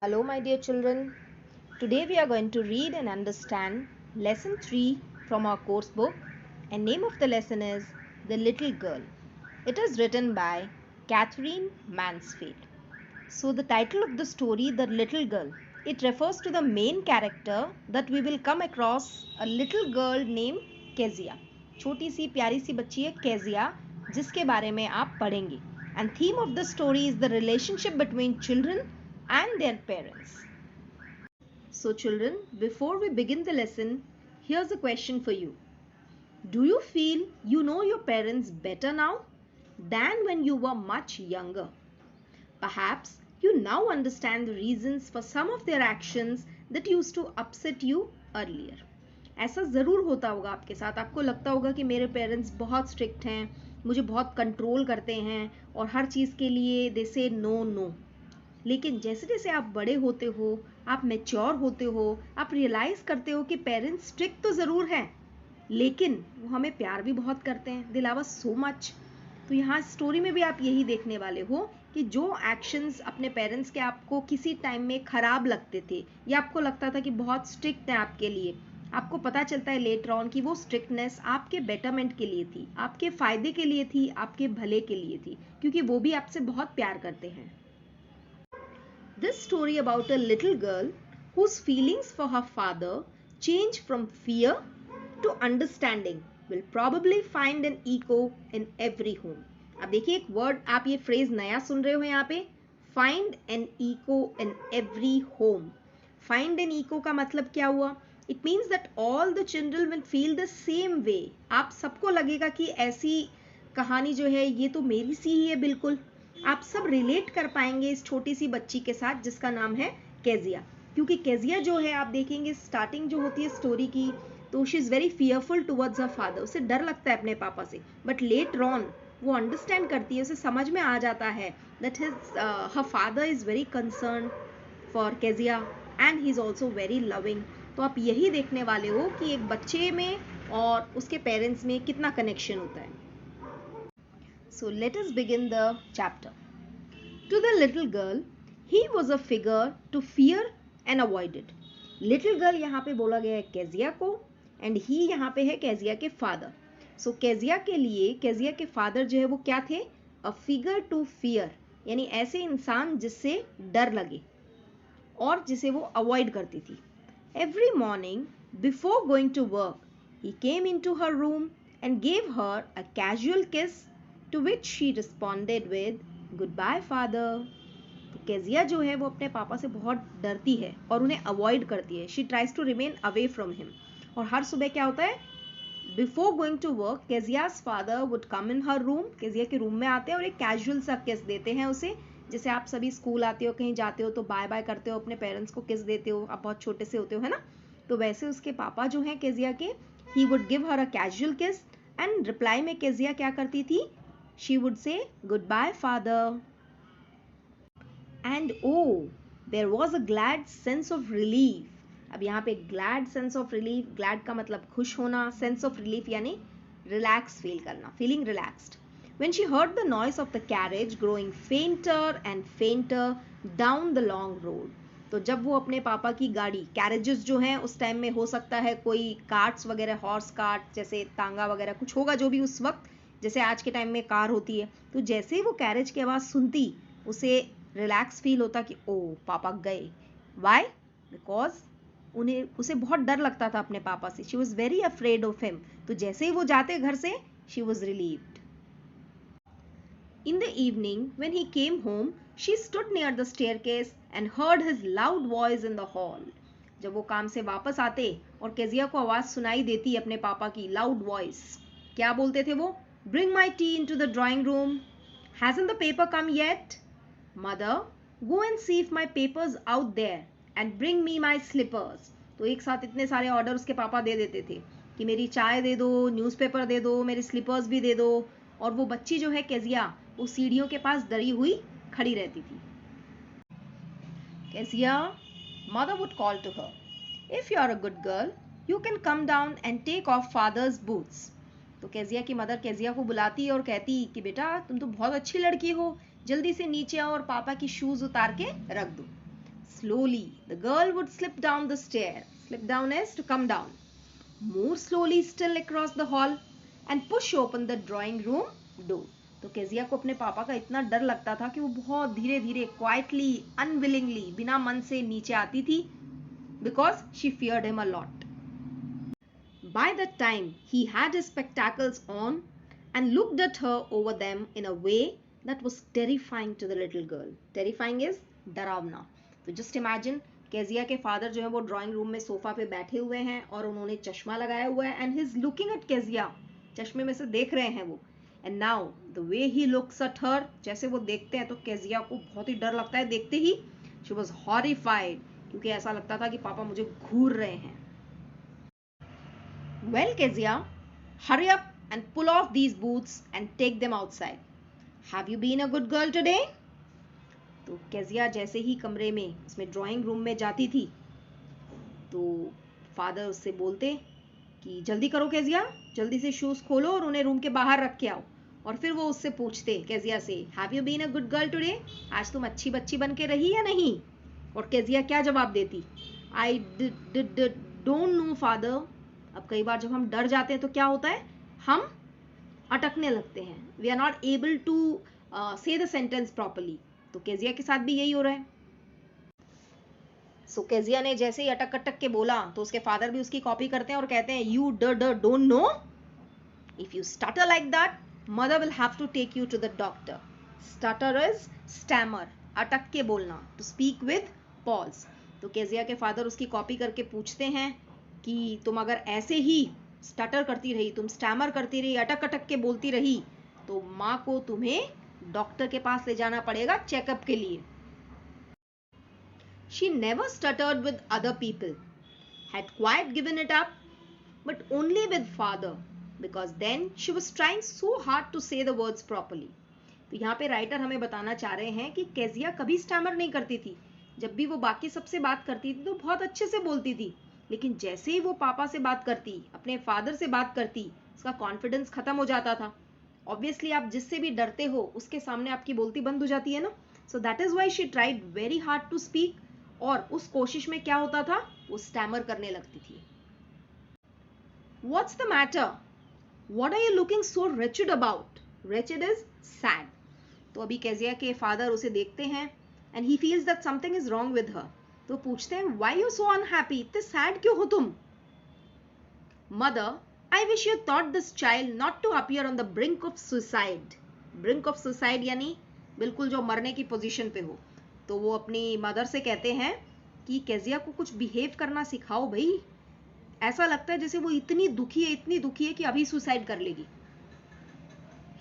Hello, my dear children. Today we are going to read and understand lesson 3 from our course book, and name of the lesson is The Little Girl. It is written by Catherine Mansfield. So the title of the story, The Little Girl, it refers to the main character that we will come across, a little girl named Kezia. छोटी सी प्यारी सी बच्ची है Kezia, जिसके बारे में आप पढ़ेंगे. And theme of the story is the relationship between children and their parents. So children, before we begin the lesson, here's a question for you. Do you feel you know your parents better now than when you were much younger? Perhaps you now understand the reasons for some of their actions that used to upset you earlier. ऐसा ज़रूर होता होगा आपके साथ. आपको लगता होगा कि मेरे पेरेंट्स बहुत स्ट्रिक्ट हैं, मुझे बहुत कंट्रोल करते हैं और हर चीज़ के लिए दे से नो नो. लेकिन जैसे जैसे आप बड़े होते हो, आप मैच्योर होते हो, आप रियलाइज़ करते हो कि पेरेंट्स स्ट्रिक्ट तो ज़रूर हैं, लेकिन वो हमें प्यार भी बहुत करते हैं. दे लव अस सो मच. तो यहाँ स्टोरी में भी आप यही देखने वाले हो कि जो एक्शंस अपने पेरेंट्स के आपको किसी टाइम में ख़राब लगते थे या आपको लगता था कि बहुत स्ट्रिक्ट हैं आपके लिए, आपको पता चलता है लेटर ऑन कि वो स्ट्रिक्टनेस आपके बेटरमेंट के लिए थी, आपके फ़ायदे के लिए थी, आपके भले के लिए थी, क्योंकि वो भी आपसे बहुत प्यार करते हैं. This story about a little girl whose feelings for her father change from fear to understanding will probably find an echo in every home. अब देखिए एक वर्ड, आप ये फ्रेज नया सुन रहे हो यहाँ पे, find an echo in every home. Find an echo का मतलब क्या हुआ? It means that all the children will feel the same way. आप सबको लगेगा कि ऐसी कहानी जो है ये तो मेरी सी ही है बिल्कुल. आप सब रिलेट कर पाएंगे इस छोटी सी बच्ची के साथ जिसका नाम है केजिया, क्योंकि केजिया जो है आप देखेंगे स्टार्टिंग जो होती है स्टोरी की, तो she is very fearful towards her father. उसे डर लगता है अपने पापा से, बट लेटर ऑन वो अंडरस्टैंड करती है, उसे समझ में आ जाता है that her father is very concern for Kezia and he is also very loving. तो आप यही देखने वाले हो कि एक बच्चे में और उसके पेरेंट्स में कितना कनेक्शन होता है. So let us begin the chapter. To the little girl, he was a figure to fear and avoid it. Little girl यहाँ पे बोला गया है केजिया को, and he यहाँ पे है केजिया के father. So केजिया के लिए केजिया के father जो है वो क्या थे? A figure to fear, यानी ऐसे इंसान जिससे डर लगे और जिसे वो avoid करती थी. Every morning before going to work, he came into her room and gave her a casual kiss, to which she responded with goodbye father. तो केजिया जो है वो अपने पापा से बहुत डरती है और उन्हें अवॉइड करती है. She tries to remain away from him. और हर सुबह क्या होता है, before going to work Kezia's father would come in her room. Kezia के रूम में आते हैं और एक कैजुअल सा किस देते हैं उसे. जैसे आप सभी स्कूल आते हो, कहीं जाते हो तो बाय बाय करते हो, अपने पेरेंट्स को किस देते हो, आप बहुत छोटे से होते हो, है ना. तो वैसे उसके पापा जो हैं केजिया के, he would give her a casual किस, एंड रिप्लाई में केजिया क्या करती थी, she would say goodbye father. And oh, there was a glad sense of relief. अब यहाँ पे glad sense of relief, glad का मतलब खुश होना, sense of relief यानी relax feel करना, feeling relaxed. When she heard the noise of the carriage growing fainter and fainter down the long road. तो जब वो अपने पापा की गाड़ी, कैरेजेस जो हैं उस टाइम में हो सकता है कोई कार्ट्स वगैरह, हॉर्स कार्ट जैसे तांगा वगैरह कुछ होगा जो भी उस वक्त, जैसे आज के टाइम में कार होती है, तो जैसे ही वो कैरेज की आवाज़ सुनती उसे रिलैक्स फील होता कि ओ पापा गए. वाई? बिकॉज उसे बहुत डर लगता था अपने पापा से. She was very afraid of him. तो जैसे ही वो जाते घर से, she was relieved. In the evening, when he came home, she stood near the staircase and heard his loud voice in the hall. जब वो काम से वापस आते और केजिया को आवाज़ सुनाई देती अपने पापा की लाउड वॉइस, क्या बोलते थे वो? Bring my tea into the drawing room. Hasn't the paper come yet? Mother, go and see if my paper's out there and bring me my slippers. तो एक साथ इतने सारे ऑर्डर उसके पापा दे देते थे कि मेरी चाय दे दो, न्यूज़पेपर दे दो, मेरे स्लीपर्स भी दे दो. और वो बच्ची जो है केजिया, वो सीढ़ियों के पास डरी हुई खड़ी रहती थी. Kezia, mother would call to her, if you are a good girl, you can come down and take off father's boots. तो केजिया की मदर केजिया को बुलाती और कहती कि बेटा तुम तो बहुत अच्छी लड़की हो, जल्दी से नीचे आओ और पापा की शूज उतार के रख दो. Slowly, the girl would slip down the stair. Slip down is to come down. More slowly still across the hall and push open the drawing room door. तो केजिया को अपने पापा का इतना डर लगता था कि वो बहुत धीरे धीरे क्वाइटली अनविलिंगली बिना मन से नीचे आती थी, because she feared him a lot. By that time he had his spectacles on and looked at her over them in a way that was terrifying to the little girl. Terrifying is डरावना. तो just imagine, Kezia के father जो है वो drawing room में sofa पे बैठे हुए हैं और उन्होंने चश्मा लगाया हुआ है, and he is looking at Kezia. चश्मे में से देख रहे हैं वो. And now the way he looks at her, जैसे वो देखते हैं तो केजिया को बहुत ही डर लगता है देखते ही. शी वाज हॉरिफाइड, क्योंकि ऐसा लगता था कि पापा मुझे घूर रहे हैं. Well, Kezia, hurry up and pull off these boots and take them outside. Have you been a good girl today? तो केजिया जैसे ही कमरे में, उसमें ड्राइंग रूम में जाती थी, तो फादर उससे बोलते कि जल्दी करो केजिया, जल्दी से शूज खोलो और उन्हें रूम के बाहर रख के आओ. और फिर वो उससे पूछते केजिया से, have you been a good girl today? आज तुम अच्छी बच्ची बन के रही या नहीं? और केजिया क्या जवाब देती? I don't know father. अब कई बार जब हम डर जाते हैं तो क्या होता है, हम अटकने लगते हैं. We are not able to say the sentence properly. तो केजिया के साथ भी यही हो रहा है. सो केजिया ने जैसे ही अटक अटक के बोला तो उसके फादर भी उसकी कॉपी करते हैं और कहते हैं, you don't know, if you stutter like that mother will have to take you to the doctor. Stutter is stammer, अटक के बोलना, टू स्पीक विद पॉज. तो केजिया के फादर उसकी कॉपी करके पूछते हैं कि तुम अगर ऐसे ही स्टटर करती रही, तुम स्टैमर करती रही, अटक अटक के बोलती रही, तो माँ को तुम्हें डॉक्टर के पास ले जाना पड़ेगा चेकअप के लिए. She never stuttered with other people, had quite given it up, but only with father, because then she was trying so hard to say the words properly. तो यहाँ पे राइटर हमें बताना चाह रहे हैं कि केजिया कभी स्टैमर नहीं करती थी. जब भी वो बाकी सबसे बात करती थी तो बहुत अच्छे से बोलती थी, लेकिन जैसे ही वो पापा से बात करती, अपने फादर से बात करती, उसका कॉन्फिडेंस खत्म हो जाता था. ऑब्वियसली आप जिससे भी डरते हो उसके सामने आपकी बोलती बंद हो जाती है ना. So that is why she tried very hard to speak, और उस कोशिश में क्या होता था, वो स्टैमर करने लगती थी. What's the matter? What are you looking so wretched about? wretched is sad. तो अभी केजिया के फादर उसे देखते हैं and he feels that something is wrong with her. तो पूछते हैं, व्हाई यू सो अनहैप्पी, इतने सैड क्यों हो तुम? Mother, I wish you thought this child not to appear on the brink of suicide. Brink of suicide यानी बिल्कुल जो मरने की पोजीशन पे हो. तो वो अपनी मदर से कहते हैं कि केजिया को कुछ बिहेव करना सिखाओ भाई. ऐसा लगता है जैसे वो इतनी दुखी है कि अभी सुसाइड कर लेगी.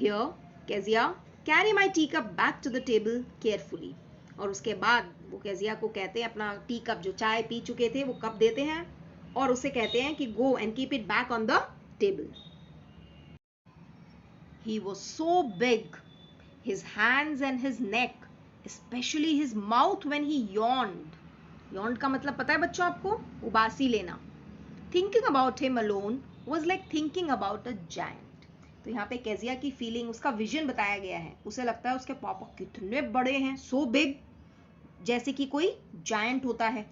Here Kezia, carry my tea cup back to the table carefully. और उसके बाद वो केजिया को कहते हैं, अपना टी कप जो चाय पी चुके थे वो कप देते हैं और उसे कहते हैं कि go and keep it back on the table. He was so big, his hands and his neck, especially his mouth when he yawned. Yawned का मतलब पता है बच्चों आपको? उबासी लेना. Thinking about him alone was like thinking about a giant. तो यहाँ पे केजिया की फीलिंग, उसका विजन बताया गया है. उसे लगता है उसके पापा कितने बड़े हैं, so big, जैसे कि कोई जायंट होता है.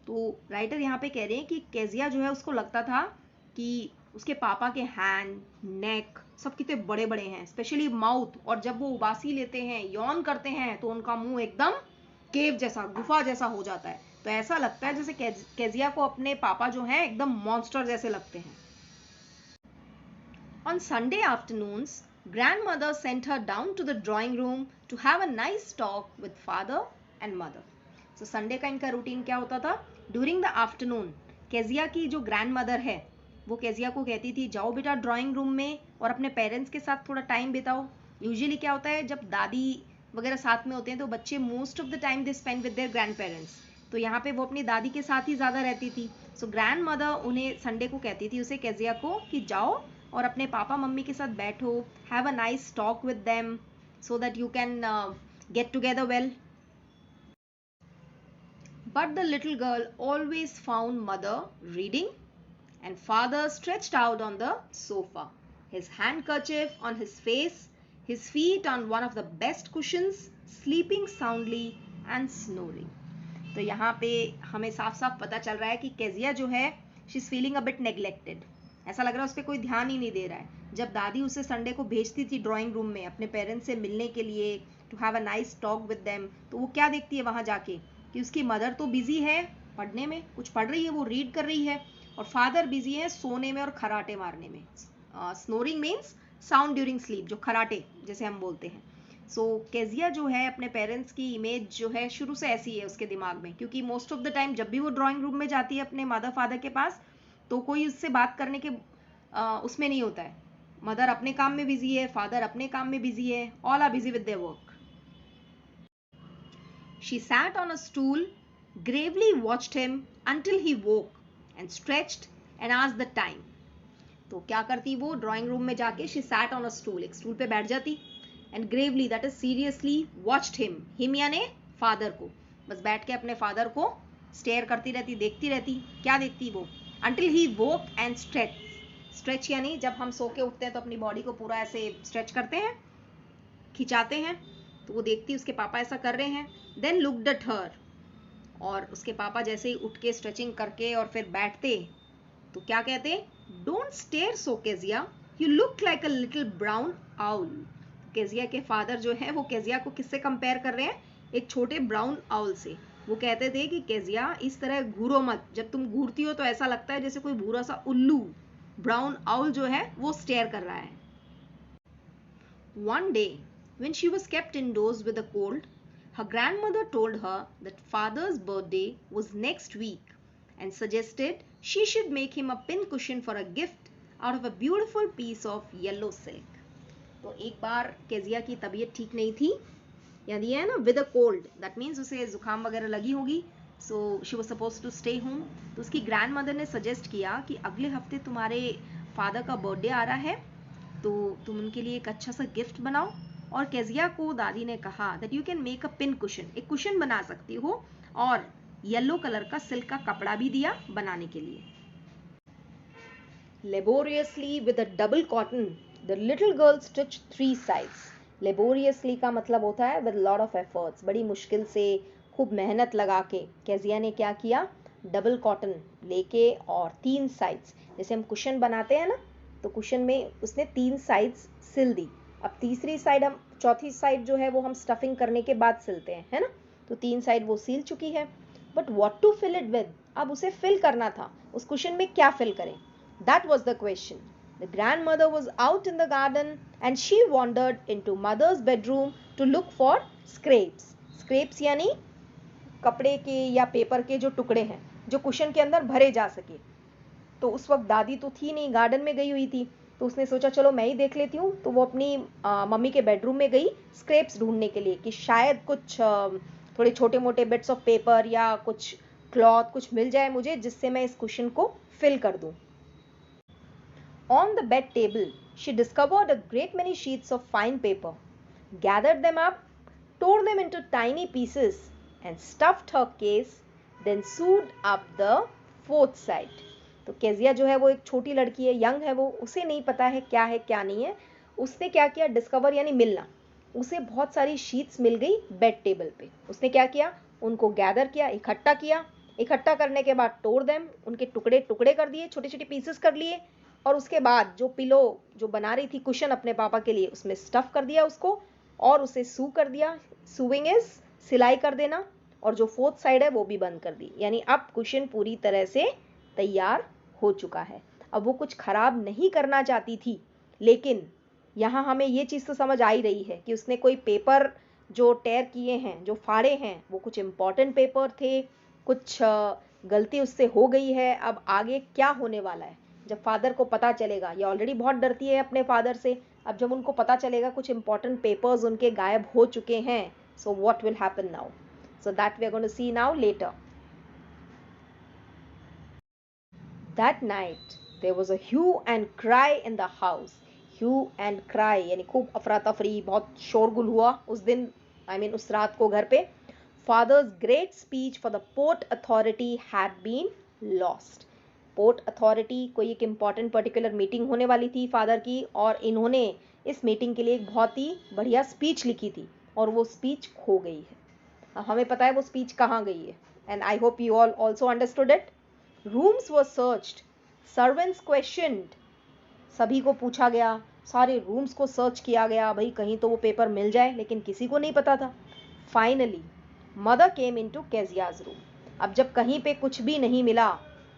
तो राइटर यहाँ पे कह रहे हैं कि केजिया जो है उसको लगता था कि उसके पापा के हैंड, नेक सब कितने बड़े बड़े हैं, स्पेशली माउथ. और जब वो उबासी लेते हैं, यौन करते हैं, तो उनका मुंह एकदम केव जैसा, गुफा जैसा हो जाता है. तो ऐसा लगता है जैसे केजिया को अपने पापा जो हैं एकदम मॉन्स्टर जैसे लगते हैं. On Sunday afternoons, grandmother sent her down to the drawing room to have a nice talk with father and mother. So Sunday का इनका रूटीन क्या होता था? During the afternoon, केजिया की जो ग्रैंडमदर है वो केजिया को कहती थी, जाओ बेटा ड्राइंग रूम में और अपने पेरेंट्स के साथ थोड़ा टाइम बिताओ. यूजुअली क्या होता है, जब दादी वगैरह साथ में होते हैं तो बच्चे most of the time they spend with their grand parents. तो यहाँ पे वो अपनी दादी के साथ ही ज़्यादा रहती थी. सो ग्रैंड मदर उन्हें संडे को कहती थी, उसे केजिया को, कि जाओ और अपने पापा मम्मी के साथ बैठो, have a nice talk with them so that you can get together well. But the little girl always found mother reading and father stretched out on the sofa, his handkerchief on his face, his feet on one of the best cushions, sleeping soundly and snoring. तो यहाँ पे हमें साफ साफ पता चल रहा है कि केजिया जो है she is feeling a bit neglected. ऐसा लग रहा है उस पर कोई ध्यान ही नहीं दे रहा है। जब दादी उसे संडे को भेजती थी ड्राइंग रूम में अपने पेरेंट्स से मिलने के लिए, to have a nice talk with them, तो वो क्या देखती है वहाँ जाके कि उसकी मदर तो बिजी है पढ़ने में, कुछ पढ़ रही है, वो रीड कर रही है, और फादर बिजी है सोने में और खराटे मारने में। Snoring means sound during sleep, जो खराटे जैसे हम बोलते हैं। सो केजिया जो है अपने पेरेंट्स की इमेज जो है शुरू से ऐसी है उसके दिमाग में, क्योंकि मोस्ट ऑफ द टाइम जब भी वो ड्राइंग रूम में जाती है अपने मदर फादर के पास, तो कोई उससे बात करने के उसमें नहीं होता है। मदर अपने काम में बिजी है, फादर अपने काम में बिजी है, all are busy with their work. She sat on a stool, gravely watched him until he woke and stretched and asked the time. तो क्या करती वो ड्राइंग रूम में जाके, she sat on a stool, एक stool पे बैठ जाती, and gravely that is seriously watched him, him याने फादर को, बस बैठ के अपने फादर को स्टेयर करती रहती, देखती रहती। क्या देखती वो? until he woke and stretched, stretch यानी जब हम सो के उठते हैं तो अपनी बॉडी को पूरा ऐसे स्ट्रेच करते हैं, खिंचाते हैं, तो वो देखती उसके पापा ऐसा कर रहे हैं। देन लुक्ड एट हर, और उसके पापा जैसे ही उठ के स्ट्रेचिंग करके और फिर बैठते, तो क्या कहते? Don't stare so Kezia, you look like a little brown owl. Kezia के फादर जो है वो केजिया को किससे कंपेयर कर रहे हैं? एक छोटे ब्राउन आउल से। वो कहते थे कि केजिया इस तरह घूरो मत, जब तुम घूरती हो तो ऐसा लगता है जैसे कोई भूरा सा उल्लू, ब्राउन आउल जो है वो स्टेयर कर रहा है। One day, when she was kept indoors with a cold, her grandmother told her that father's birthday was next week and suggested she should make him a pincushion for a gift out of a beautiful piece of yellow silk. तो एक बार Kezia की तबीयत ठीक नहीं थी, यानी ये है ना with a cold, that means उसे जुकाम वगैरह लगी होगी, so she was supposed to stay home. तो उसकी ग्रैंड मदर ने सजेस्ट किया कि अगले हफ्ते तुम्हारे फादर का बर्थडे आ रहा है, तो तुम उनके लिए एक अच्छा सा गिफ्ट बनाओ। और केजिया को दादी ने कहा that you can make a pin cushion, एक कुशन बना सकती हो, और येलो कलर का सिल्क का कपड़ा भी दिया बनाने के लिए। Laboriously with a double cotton the little girl stitch 3 sides. Laboriously का मतलब होता है विद लॉट ऑफ एफर्ट्स, बड़ी मुश्किल से, खूब मेहनत लगा के केजिया ने क्या किया? डबल कॉटन लेके और 3 sides, जैसे हम कुशन बनाते हैं ना, तो कुशन में उसने 3 साइड्स सिल दी। अब तीसरी साइड हम, चौथी साइड जो है वो हम स्टफिंग करने के बाद सिलते हैं, है ना? तो 3 साइड वो सिल चुकी है। But what to fill it with, अब उसे फिल करना था, उस कुशन में क्या फिल करें? That was the question. The grandmother was out in the garden and she wandered into mother's bedroom to look for scraps. Scraps यानी कपड़े के या पेपर के जो टुकड़े हैं जो कुशन के अंदर भरे जा सके। तो उस वक्त दादी तो थी नहीं, गार्डन में गई हुई थी, तो उसने सोचा चलो मैं ही देख लेती हूँ। तो वो अपनी मम्मी के बेडरूम में गई स्क्रेप्स ढूंढने के लिए कि शायद कुछ थोड़े छोटे मोटे बिट्स ऑफ पेपर या कुछ क्लॉथ कुछ मिल जाए मुझे, जिससे मैं इस कुशन को फिल कर दूं। On the bed table she discovered a great many sheets of fine paper, gathered them up, tore them into tiny pieces and stuffed her case, then sewed up the fourth side. तो Kezia जो है वो एक छोटी लड़की है, young है वो, उसे नहीं पता है क्या नहीं है। उसने क्या किया? डिस्कवर यानी मिलना। उसे बहुत सारी शीट्स मिल गई बेड टेबल पे। उसने क्या किया? उनको गैदर किया, इकट्ठा किया। इकट्ठा करने के बाद तोड़ देम, उनके टुकड़े टुकड़े कर दिए, छोटे छोटे पीसेस कर लिए। और उसके बाद जो पिलो जो बना रही थी कुशन अपने पापा के लिए, उसमें स्टफ कर दिया उसको और उसे सू कर दिया। सूविंग इज सिलाई कर देना। और जो फोर्थ साइड है वो भी बंद कर दी, यानी अब कुशन पूरी तरह से तैयार हो चुका है। अब वो कुछ खराब नहीं करना चाहती थी, लेकिन यहाँ हमें ये चीज़ तो समझ आ ही रही है कि उसने कोई पेपर जो टेयर किए हैं, जो फाड़े हैं, वो कुछ इंपॉर्टेंट पेपर थे, कुछ गलती उससे हो गई है। अब आगे क्या होने वाला है जब फादर को पता चलेगा? ये ऑलरेडी बहुत डरती है अपने फादर से, अब जब उनको पता चलेगा कुछ इंपॉर्टेंट पेपर्स उनके गायब हो चुके हैं, so what will happen now? So that we are going to see now later. That night there was a hue and cry in the house. Hue and cry यानी खूब अफरा तफरी, बहुत शोरगुल हुआ उस दिन, उस रात को घर पे। Father's great speech for the port authority had been lost. Port authority कोई एक इम्पॉर्टेंट पर्टिकुलर मीटिंग होने वाली थी फादर की, और इन्होंने इस मीटिंग के लिए एक बहुत ही बढ़िया स्पीच लिखी थी और वो स्पीच खो गई है। अब हमें पता है वो स्पीच कहाँ गई है, and I hope you all also understood it. Rooms were searched, servants questioned. सभी को पूछा गया, सारे रूम्स को सर्च किया गया, भाई कहीं तो वो पेपर मिल जाए, लेकिन किसी को नहीं पता था. Finally mother came into Keziah's room. अब जब कहीं पे कुछ भी नहीं मिला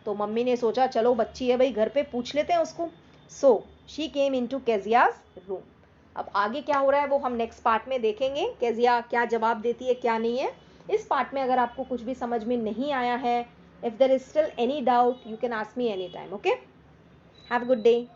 तो मम्मी ने सोचा चलो बच्ची है भाई, घर पे पूछ लेते हैं उसको. So she came into Keziah's room. अब आगे क्या हो रहा है वो हम नेक्स्ट पार्ट में देखेंगे. केजिया क्या जवाब देती है क्या नहीं है. इस पार्ट में अगर आपको कुछ भी समझ में नहीं आया है, if there is still any doubt, you can ask me any time. Okay, have a good day.